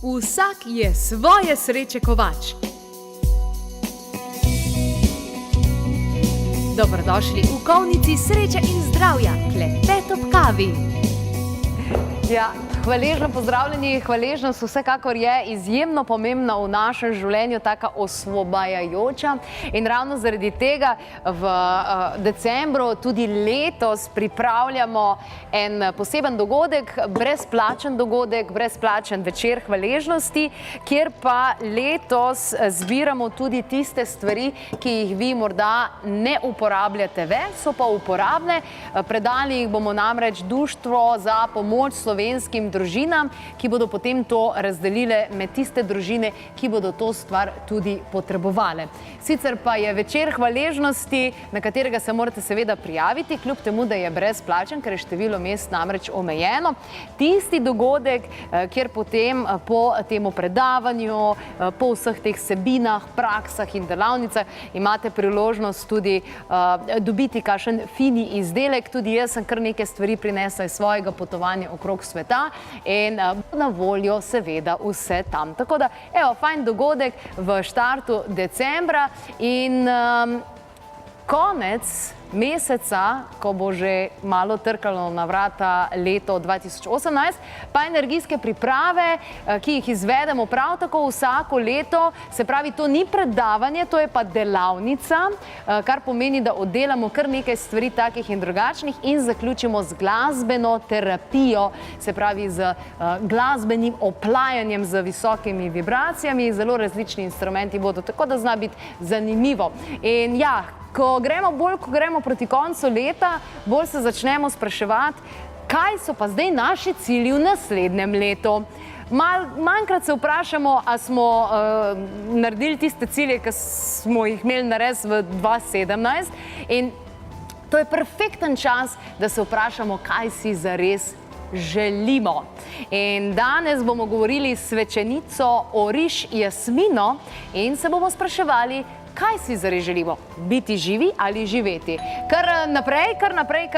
Vsak je svoje sreče kovač. Dobrodošli v Kovnici sreče in zdravja, klepet ob kavi. Ja, hvaležno pozdravljeni, hvaležnost vsekakor je izjemno pomembna v našem življenju, taka osvobajajoča. In ravno zaradi tega v decembru tudi letos pripravljamo en poseben dogodek, brezplačen večer hvaležnosti, kjer pa letos zbiramo tudi tiste stvari, ki jih vi morda ne uporabljate več, so pa uporabne. Predali jih bomo namreč Društvo za pomoč slovenskim družinam, ki bodo potem to razdelile med tiste družine, ki bodo to stvar tudi potrebovale. Sicer pa je večer hvaležnosti, na katerega se morate seveda prijaviti, kljub temu, da je brezplačen, ker je število mest namreč omejeno. Tisti dogodek, kjer potem po temu predavanju, po vseh teh vsebinah, praksah in delavnicah imate priložnost tudi dobiti kakšen fini izdelek. Tudi jaz sem kar nekaj stvari prinesla iz svojega potovanja okrog sveta in bo na voljo seveda vse tam. Tako da, evo, fajn dogodek v štartu decembra in konec meseca, ko bo že malo trkalo na vrata leto 2018, pa energijske priprave, ki jih izvedemo prav tako vsako leto, se pravi, to ni predavanje, to je pa delavnica, kar pomeni, da oddelamo kar nekaj stvari takih in drugačnih in zaključimo z glasbeno terapijo, se pravi z glasbenim oplajanjem z visokimi vibracijami, zelo različni instrumenti bodo, tako da zna biti zanimivo. In ja, ko gremo proti koncu leta, bolj se začnemo spraševati, kaj so pa zdaj naši cilji v naslednjem letu. Manjkrat se vprašamo, a smo naredili tiste cilje, ki smo jih imeli nares v 2017 in to je perfekten čas, da se vprašamo, kaj si zares želimo. In danes bomo govorili s svečenico Oriš Jasmino in se bomo spraševali, kaj si zares želimo? Biti živi ali živeti? Kar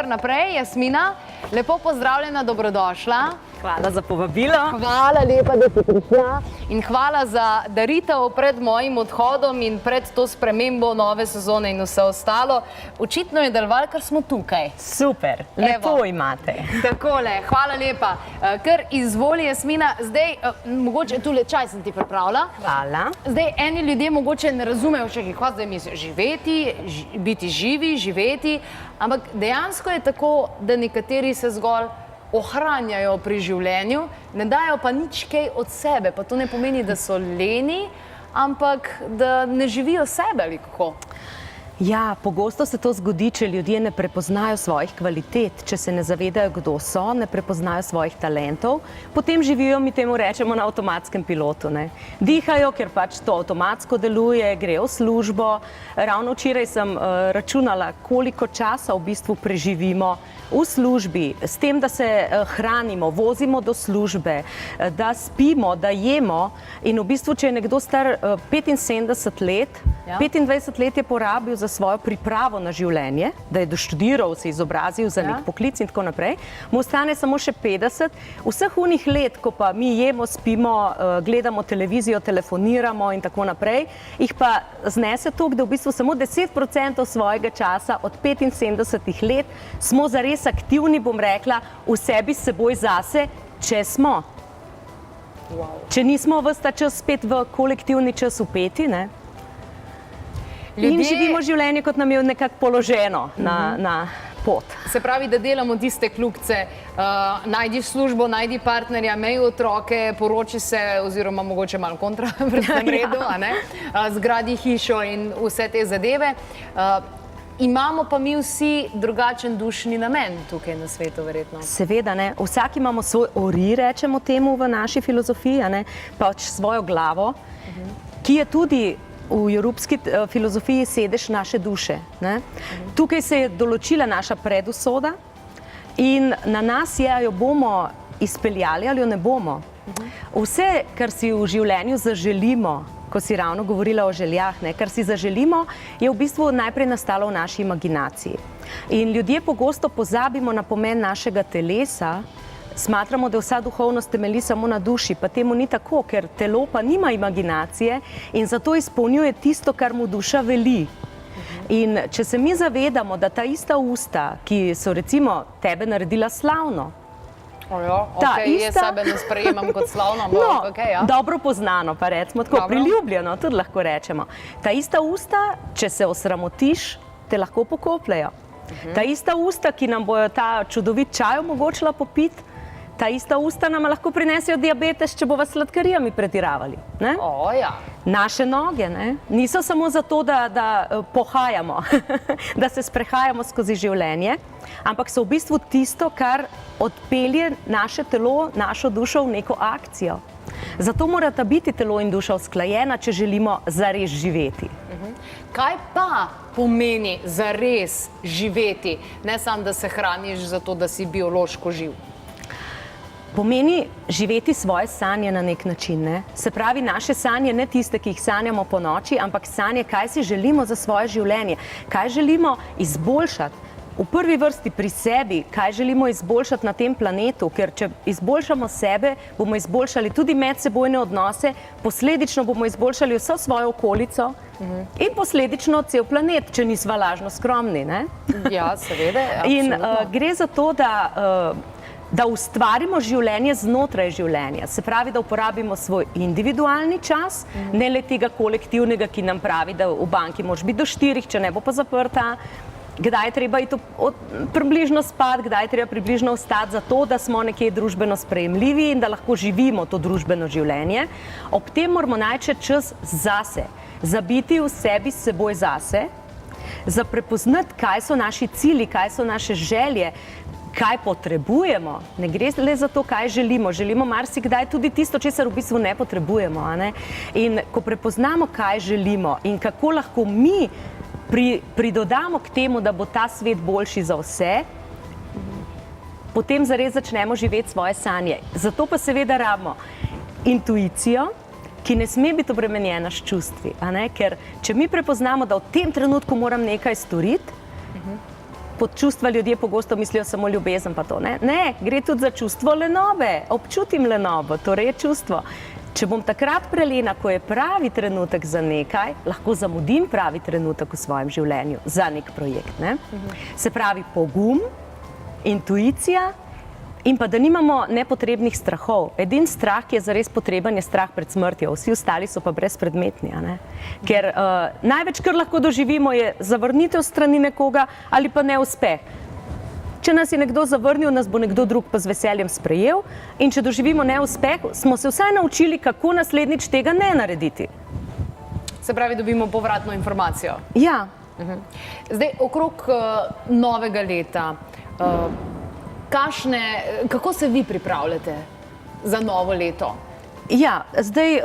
naprej, Jasmina, lepo pozdravljena, dobrodošla. Hvala za povabilo. Hvala lepa, da si prišla in hvala za daritev pred mojim odhodom in pred to spremembo nove sezone in vse ostalo. Očitno je delovalo, ker smo tukaj. Super, lepo imate. Takole, hvala lepa. Ker izvoli, Jasmina, zdaj, mogoče tule čaj sem ti pripravila. Hvala. Zdaj, eni ljudje mogoče ne razumejo, če kaj zdaj mislijo, živeti, biti živi, živeti, ampak dejansko je tako, da nekateri se zgolj ohranjajo pri življenju, ne dajo pa nič kaj od sebe, pa to ne pomeni, da so leni, ampak da ne živijo sebe ali kako. Ja, pogosto se to zgodi, če ljudje ne prepoznajo svojih kvalitet, če se ne zavedajo, kdo so, ne prepoznajo svojih talentov, potem živijo, mi temu rečemo, na avtomatskem pilotu, ne. Dihajo, ker pač to avtomatsko deluje, grejo v službo. Ravno včeraj sem računala, koliko časa v bistvu preživimo v službi, s tem, da se hranimo, vozimo do službe, da spimo, da jemo in v bistvu, če je nekdo star 75 let, 25 let je porabil za svojo pripravo na življenje, da je doštudiral, se izobrazil za nek poklic in tako naprej, mu ostane samo še 50. Vseh unih let, ko pa mi jemo, spimo, gledamo televizijo, telefoniramo in tako naprej, jih pa znese toliko, da v bistvu samo 10% svojega časa od 75 let smo zares aktivni, bom rekla, v sebi s seboj zase, če smo. Če nismo ves ta čas spet v kolektivni čas vpeti, ne? In živimo življenje, kot nam je nekako položeno na pot. Se pravi, da delamo tiste kljukce, najdi službo, najdi partnerja, imej otroke, poroči se, oziroma mogoče malo kontra v redu, zgradi hišo in vse te zadeve. Imamo pa mi vsi drugačen dušni namen tukaj na svetu, verjetno. Seveda, ne. Vsak imamo svoj ori, rečemo temu v naši filozofiji, pač svojo glavo, ki je tudi v evropski filozofiji sedež naše duše. Tukaj se je določila naša predusoda in na nas je, jo bomo izpeljali ali jo ne bomo. Vse, kar si v življenju zaželimo, ko si ravno govorila o željah, kar si zaželimo, je v bistvu najprej nastalo v naši imaginaciji. In ljudje pogosto pozabimo na pomen našega telesa, smatramo, da vsa duhovnost temelji samo na duši, pa temu ni tako, ker telo pa nima imaginacije in zato izpolnjuje tisto, kar mu duša veli. In če se mi zavedamo, da ta ista usta, ki so recimo tebe naredila slavno, Jaz sebe ne sprejemam kot slavno, ampak ja. Dobro poznano, pa recimo tako, priljubljeno, tudi lahko rečemo. Ta ista usta, če se osramotiš, te lahko pokopljajo. Ta ista usta, ki nam bojo ta čudovit čaj omogočila popiti, ta ista usta nam lahko prinesejo diabetes, če bova s sladkarijami pretiravali. Naše noge niso samo zato, da pohajamo, da se sprehajamo skozi življenje, ampak so v bistvu tisto, kar odpelje naše telo, našo dušo v neko akcijo. Zato morata biti telo in duša usklajena, če želimo zares živeti. Kaj pa pomeni zares živeti? Ne samo, da se hraniš zato, da si biološko živ. Pomeni živeti svoje sanje na nek način. Se pravi, naše sanje ne tiste, ki jih sanjamo po noči, ampak sanje, kaj si želimo za svoje življenje, kaj želimo izboljšati. V prvi vrsti pri sebi, kaj želimo izboljšati na tem planetu, ker če izboljšamo sebe, bomo izboljšali tudi medsebojne odnose, posledično bomo izboljšali vso svojo okolico in posledično cel planet, če nisva lažno skromni. Ja, seveda, absolutno. In gre za to, da ustvarimo življenje znotraj življenja. Se pravi, da uporabimo svoj individualni čas, ne le tega kolektivnega, ki nam pravi, da v banki moraš biti do 4, če ne bo pa zaprta, kdaj je treba iti približno spat, kdaj je treba približno vstati, zato da smo nekje družbeno sprejemljivi in da lahko živimo to družbeno življenje. Ob tem moramo najti čas zase, za biti v sebi s seboj zase, za prepoznati, kaj so naši cilji, kaj so naše želje, kaj potrebujemo. Ne gre le za to, kaj želimo. Želimo marsikdaj tudi tisto, česar v bistvu ne potrebujemo. In ko prepoznamo, kaj želimo in kako lahko mi pridodamo k temu, da bo ta svet boljši za vse, potem zares začnemo živeti svoje sanje. Zato pa seveda rabimo intuicijo, ki ne sme biti obremenjena s čustvi. Ker če mi prepoznamo, da v tem trenutku moram nekaj storiti, pod čustva ljudje pogosto mislijo samo ljubezen pa to. Ne, gre tudi za čustvo lenobe. Občutim lenobo, torej je čustvo. Če bom takrat prelena, ko je pravi trenutek za nekaj, lahko zamudim pravi trenutek v svojem življenju za nek projekt. Se pravi pogum, intuicija in pa da nimamo nepotrebnih strahov. Edin strah, ki je zares potreben, je strah pred smrtjo. Vsi ostali so pa brezpredmetni. Ker največ, kar lahko doživimo, je zavrnitev strani nekoga ali pa neuspeh. Če nas je nekdo zavrnil, nas bo nekdo drug pa z veseljem sprejel, in če doživimo neuspeh, smo se vsaj naučili, kako naslednjič tega ne narediti. Se pravi, dobimo povratno informacijo. Ja. Zdaj, okrog novega leta, kako se vi pripravljate za novo leto? Ja, zdaj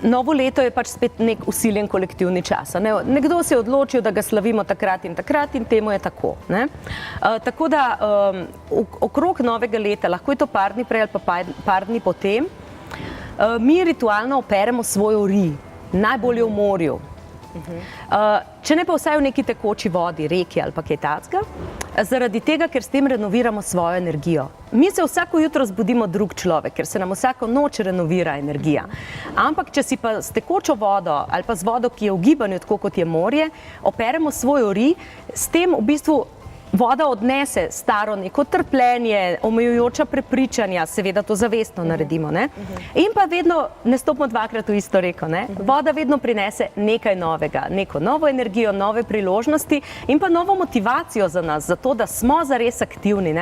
novo leto je pač spet nek usiljen kolektivni čas. Nekdo se je odločil, da ga slavimo takrat in temu je tako. Tako da okrog novega leta, lahko je to par dni prej ali pa par dni potem, mi ritualno operemo svoj uri, najbolje v morju. Če ne pa vsaj v neki tekoči vodi, reki ali pa kaj takega, zaradi tega, ker s tem renoviramo svojo energijo. Mi se vsako jutro zbudimo drug človek, ker se nam vsako noč renovira energija. Ampak, če si pa s tekočo vodo ali pa z vodo, ki je v gibanju, tako kot je morje, operemo svoj uri, s tem v bistvu voda odnese staro neko trpljenje, omejujoča prepričanja, seveda to zavestno naredimo. In pa vedno ne stopimo dvakrat v isto reko. Voda vedno prinese nekaj novega, neko novo energijo, nove priložnosti in pa novo motivacijo za nas, zato da smo zares aktivni.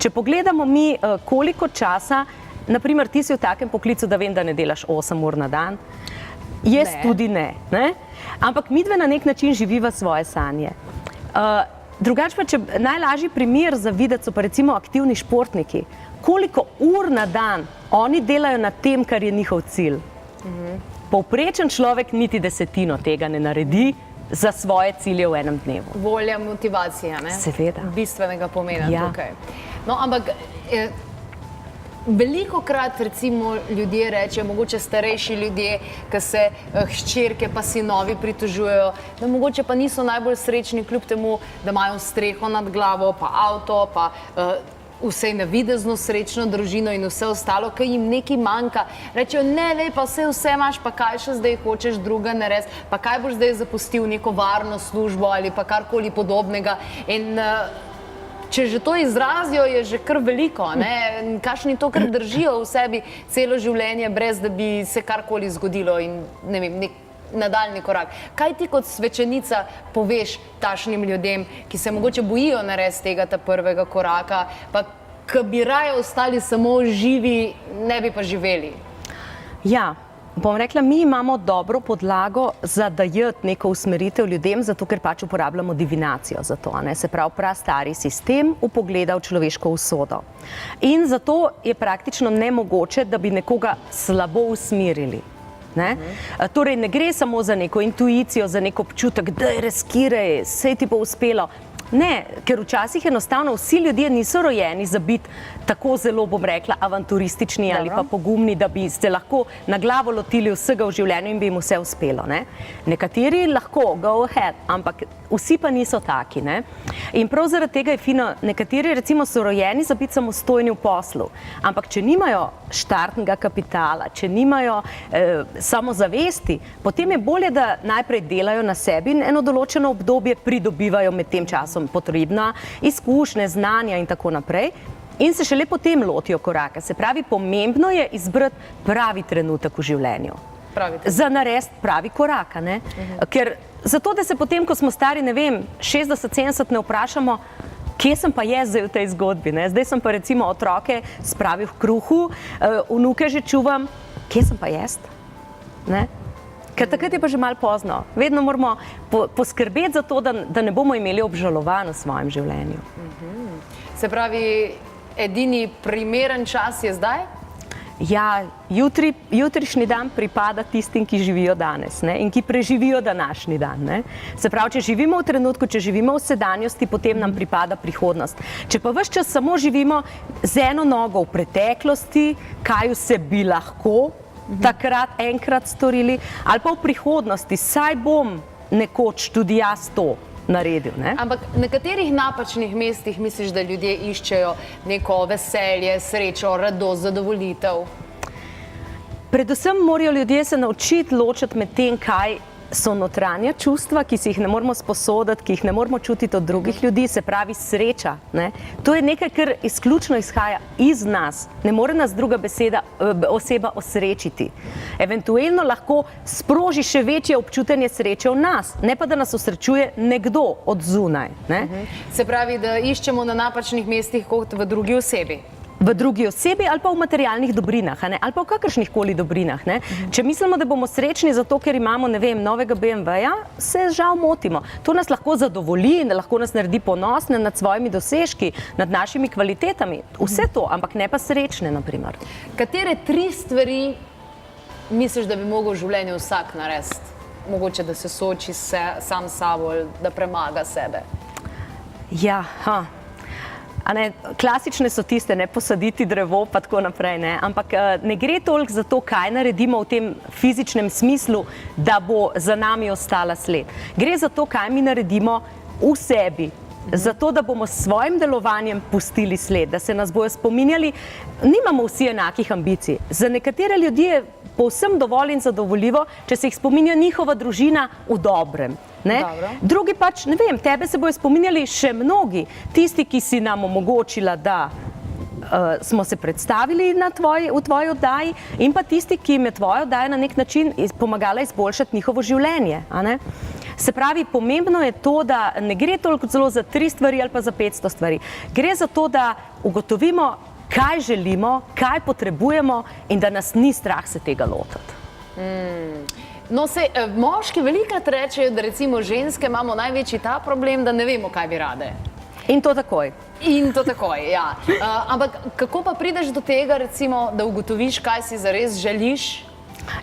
Če pogledamo mi, koliko časa, naprimer ti si v takem poklicu, da vem, da ne delaš 8 ur na dan, jaz tudi ne. Ampak midve na nek način živiva svoje sanje. Drugače pa, če najlažji primer za videti so pa recimo aktivni športniki. Koliko ur na dan oni delajo na tem, kar je njihov cilj. Povprečen človek niti desetino tega ne naredi za svoje cilje v enem dnevu. Volja, motivacija, ne? Seveda. Bistvenega pomena tukaj. No, ampak velikokrat recimo ljudje rečejo, mogoče starejši ljudje, ki se hčerke pa sinovi pritožujejo, da mogoče pa niso najbolj srečni kljub temu, da imajo streho nad glavo, pa avto, pa vsej navidezno srečno družino in vse ostalo, ki jim nekaj manjka. Rečejo, ne, lej, pa vse imaš, pa kaj še zdaj hočeš druga narediti, pa kaj boš zdaj zapustil neko varno službo ali pa karkoli podobnega. In če že to izrazijo, je že kar veliko, ne? Kakšni to kar držijo v sebi celo življenje, brez da bi se karkoli zgodilo in ne vem, nek nadaljni korak. Kaj ti kot svečenica poveš tašnim ljudem, ki se mogoče bojijo narediti tega ta prvega koraka, pa ki bi raje ostali samo živi, ne bi pa živeli? Ja, bom rekla, mi imamo dobro podlago za dajati neko usmeritev ljudem, zato ker pač uporabljamo divinacijo za to, ne? Se pravi, prastari sistem vpogleda v človeško usodo. In zato je praktično nemogoče, da bi nekoga slabo usmerili. Ne? Torej, ne gre samo za neko intuicijo, za nek občutek, da je riskiraj, sej ti bo uspelo. Ne, ker včasih enostavno vsi ljudje niso rojeni za biti tako zelo, bom rekla, avanturistični ali pa pogumni, da bi se lahko na glavo lotili vsega v življenju in bi jim vse uspelo. Ne? Nekateri lahko, go ahead, ampak vsi pa niso taki. Ne? In prav zaradi tega je fino, nekateri recimo so rojeni za biti samostojni v poslu, ampak če nimajo štartnega kapitala, če nimajo samozavesti, potem je bolje, da najprej delajo na sebi in eno določeno obdobje pridobivajo med tem časom potrebna izkušnje, znanja in tako naprej. In se šele potem lotijo koraka. Se pravi, pomembno je izbrati pravi trenutek v življenju. Za narediti pravi korak. Ker zato, da se potem, ko smo stari, ne vem, 60-70, ne vprašamo, kje sem pa jaz zdaj v tej zgodbi. Ne? Zdaj sem pa recimo otroke spravil v kruhu, vnuke že čuvam, kje sem pa jaz? Ne? Ker takrat je pa že malo pozno. Vedno moramo poskrbeti za to, da ne bomo imeli obžalovanj v svojem življenju. Se pravi, edini primeren čas je zdaj? Ja, jutrišnji dan pripada tistim, ki živijo danes, ne? In ki preživijo današnji dan. Ne? Se pravi, če živimo v trenutku, če živimo v sedanjosti, potem nam pripada prihodnost. Če pa ves čas samo živimo z eno nogo v preteklosti, kaj vse bi lahko takrat enkrat storili, ali pa v prihodnosti, saj bom nekoč tudi jaz to naredil. Ne? Ampak na katerih napačnih mestih misliš, da ljudje iščejo neko veselje, srečo, radost, zadovoljitev? Predvsem morajo ljudje se naučiti ločiti med tem, kaj so notranja čustva, ki si jih ne moramo sposoditi, ki jih ne moramo čutiti od drugih ljudi, se pravi sreča. Ne? To je nekaj, kar izključno izhaja iz nas. Ne more nas druga oseba osrečiti. Eventualno lahko sproži še večje občutenje sreče v nas, ne pa da nas osrečuje nekdo od zunaj. Ne? Se pravi, da iščemo na napačnih mestih kot v drugi osebi. V drugi osebi ali pa v materialnih dobrinah, ali pa v kakršnih koli dobrinah. Ne? Če mislimo, da bomo srečni zato, ker imamo, ne vem, novega BMW-ja, se žal motimo. To nas lahko zadovolji in lahko nas naredi ponosne nad svojimi dosežki, nad našimi kvalitetami. Vse to, ampak ne pa srečne, na primer. Katere 3 stvari misliš, da bi mogel v življenju vsak narediti? Mogoče, da se sooči sam s sabo, da premaga sebe? Ja, klasične so tiste, ne posaditi drevo, pa tako naprej, ne? Ampak ne gre toliko za to, kaj naredimo v tem fizičnem smislu, da bo za nami ostala sled. Gre za to, kaj mi naredimo v sebi, zato, da bomo s svojim delovanjem pustili sled, da se nas bojo spominjali. Nimamo vsi enakih ambicij. Za nekatere ljudi je povsem dovolj in zadovoljivo, če se jih spominja njihova družina v dobrem. Ne? Drugi pač, ne vem, tebe se bojo spominjali še mnogi, tisti, ki si nam omogočila, da smo se predstavili v tvoji oddaji, in pa tisti, ki jim je tvoja oddaja na nek način pomagala izboljšati njihovo življenje. Se pravi, pomembno je to, da ne gre toliko zelo za 3 stvari ali pa za 500 stvari. Gre za to, da ugotovimo, kaj želimo, kaj potrebujemo in da nas ni strah se tega lotiti. No, moški velikrat rečejo, da recimo ženske imamo največji ta problem, da ne vemo, kaj bi rade. In to takoj. In to takoj, ja. Ampak kako pa prideš do tega, recimo, da ugotoviš, kaj si zares želiš?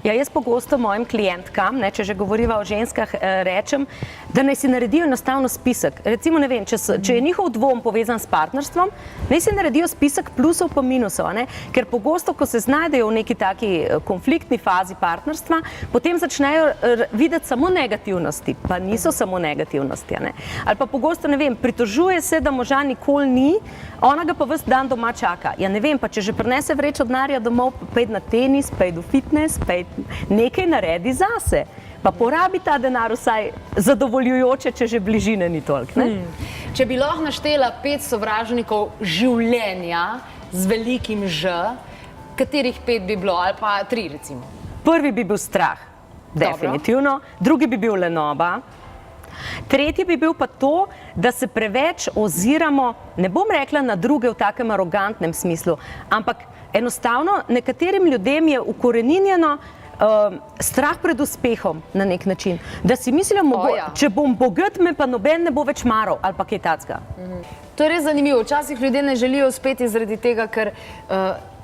Ja, jaz pogosto mojim klientkam, če že govoriva o ženskah, rečem, da naj si naredijo enostavno spisek. Recimo, ne vem, če je njihov dvom povezan s partnerstvom, naj si naredijo spisek plusov pa minusov, ker pogosto, ko se znajdejo v neki taki konfliktni fazi partnerstva, potem začnejo videti samo negativnosti, pa niso samo negativnosti. Ali pa pogosto, ne vem, pritožuje se, da moža nikoli ni, ona ga pa ves dan doma čaka. Ja, ne vem, pa če že prinese vrečo denarja domov, pa id na tenis, pa id v fitness, nekaj naredi zase, pa porabi ta denar vsaj zadovoljujoče, če že bližine ni toliko. Če bi lahko naštela 5 sovražnikov življenja z velikim Ž, katerih 5 bi bilo, ali pa 3 recimo? Prvi bi bil strah, definitivno. Drugi bi bil lenoba. Tretji bi bil pa to, da se preveč oziramo, ne bom rekla na druge v takem arogantnem smislu, ampak enostavno nekaterim ljudem je ukoreninjeno strah pred uspehom na nek način. Da si mislijo, če bom bogat, me pa noben ne bo več maral ali pa kaj takega. To je res zanimivo. Včasih ljudje ne želijo uspeti zaradi tega, ker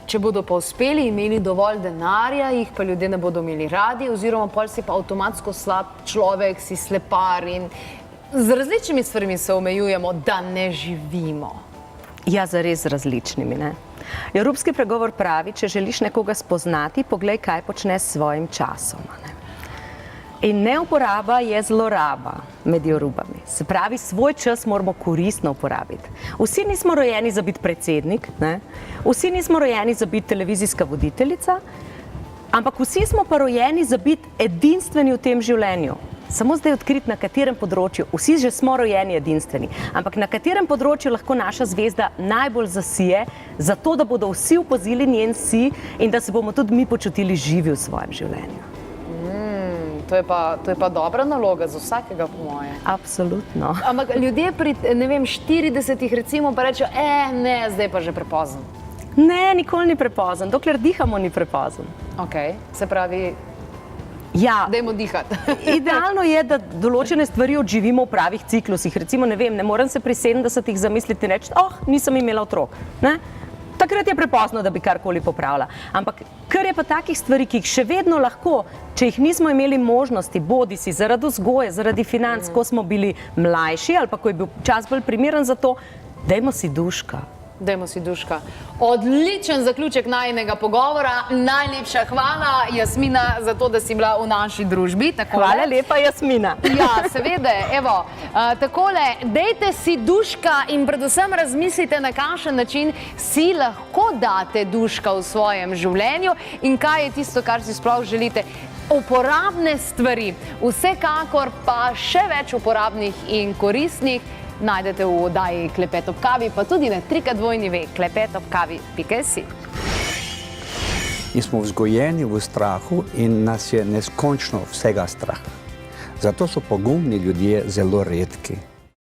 če bodo pa uspeli, imeli dovolj denarja, jih pa ljudje ne bodo imeli radi, oziroma pol si pa avtomatsko slab človek, si slepar in z različnimi stvarmi se omejujemo, da ne živimo. Ja, zares z različnimi, ne. Jorubski pregovor pravi, če želiš nekoga spoznati, poglej, kaj počne s svojim časom. In neuporaba je zloraba med Jorubami. Se pravi, svoj čas moramo koristno uporabiti. Vsi nismo rojeni za biti predsednik, vsi nismo rojeni za biti televizijska voditeljica, ampak vsi smo pa rojeni za biti edinstveni v tem življenju. Samo zdaj odkriti, na katerem področju, vsi že smo rojeni edinstveni, ampak na katerem področju lahko naša zvezda najbolj zasije, zato da bodo vsi opazili njen si in da se bomo tudi mi počutili živi v svojem življenju. To je pa dobra naloga za vsakega, po moje. Absolutno. Ampak ljudje pri, ne vem, 40-ih recimo pa rečejo, ne, zdaj pa že prepozno. Ne, nikoli ni prepozno, dokler dihamo ni prepozno. Ok, se pravi, dajmo dihati. Idealno je, da določene stvari odživimo v pravih ciklusih. Recimo, ne vem, ne morem se pri 70-ih zamisliti in reči, nisem imela otrok. Takrat je prepozno, da bi karkoli popravila. Ampak kar je pa takih stvari, ki jih še vedno lahko, če jih nismo imeli možnosti, bodi si zaradi vzgoje, zaradi financ, ko smo bili mlajši ali pa ko je bil čas bolj primeren za to, dajmo si duška. Dajmo si duška. Odličen zaključek najinega pogovora. Najlepša hvala, Jasmina, za to, da si bila v naši družbi. Hvala lepa, Jasmina. Ja, seveda, evo, takole, dajte si duška in predvsem razmislite, na kakšen način si lahko date duška v svojem življenju in kaj je tisto, kar si sploh želite. Uporabne stvari, vsekakor pa še več uporabnih in koristnih najdete v oddaji Klepet ob kavi, pa tudi na klepetobkavi.si. Mi smo vzgojeni v strahu in nas je neskončno vsega strah. Zato so pogumni ljudje zelo redki.